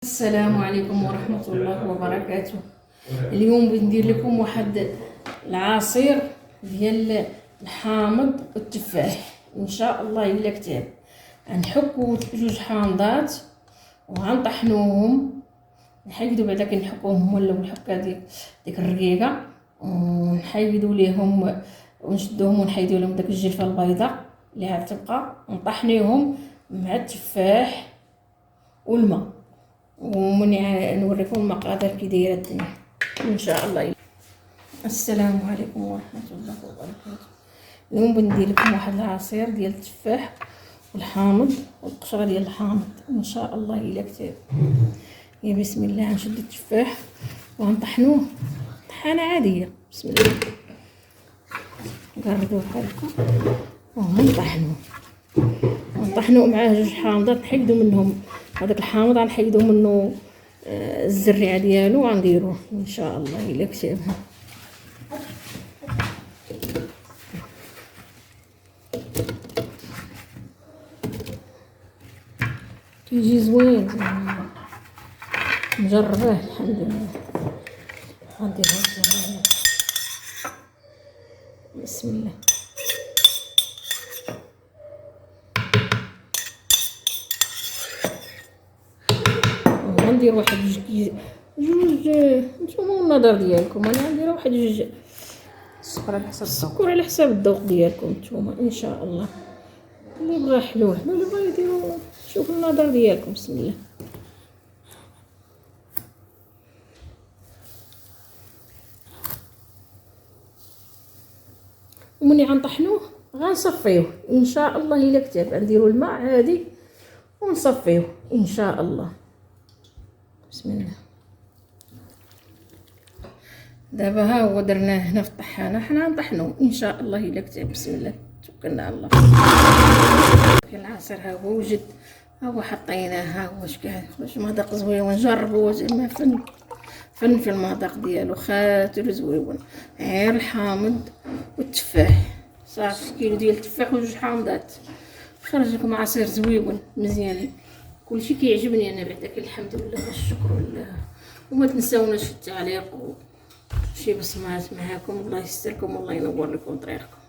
السلام عليكم ورحمة الله وبركاته. اليوم بندير لكم واحد العصير ديال الحامض والتفاح ان شاء الله الا كتاب. غنحكو جوج حامضات وغنطحنوهم، نحيدو بعدا كنحكوهم ولا بالحكه ديك الرقيقه، ونحيدو ليهم ونشدوهم ونحيدو لهم داك الجلفه البيضاء اللي عاد تبقى، ونطحنيهم مع التفاح والماء، ومني نوريكم المقادير كي دايره الدنيا ان شاء الله. السلام عليكم ورحمه الله وبركاته. اليوم بندير لكم واحد العصير ديال التفاح والحامض والقشره ديال الحامض ان شاء الله الا كتاب. يا بسم الله، نشد التفاح وغنطحنوه طحانه عاديه. بسم الله، قردوه بحالكم ونطحنوه مع جوج حامضات. نحيدو منهم هذاك الحامض، غنحيدو منه الزريعه ديالو وغنديروه ان شاء الله الا كتاب. كيجي زوين، نجربه الحمد لله. غنديرها الزريعه. بسم الله. غندير واحد جوج نتوما والنظر ديالكم. انا غندير واحد جوج السكر على حساب الذوق ديالكم نتوما ان شاء الله. اللي بغى حلو حلو، اللي بغى يديروا شوف النظر ديالكم. بسم الله. ومني غنطحنوه غنصفيوه ان شاء الله الا كتاب. غنديروا الماء عادي ونصفيوه ان شاء الله. بسم الله. دابا ها هو درناه هنا في الطحانه، حنا غنطحنوه ان شاء الله الا كتاب. بسم الله، توكلنا على الله. العصير ها هو وجد، ها هو حطيناه، ها هو واش مذاق زوين. ونجربوا زعما فن في المذاق ديالو، خاطر زويون. غير الحامض والتفاح صافي، كيلو ديال التفاح وجوج حامضات، خرج لكم عصير زويون مزيانين. كلشي كيعجبني انا بعدا، الحمد لله والشكر لله. وما تنساوناش في التعليق وشي بصمات معاكم. الله يستركم والله ينور لكم طريقكم.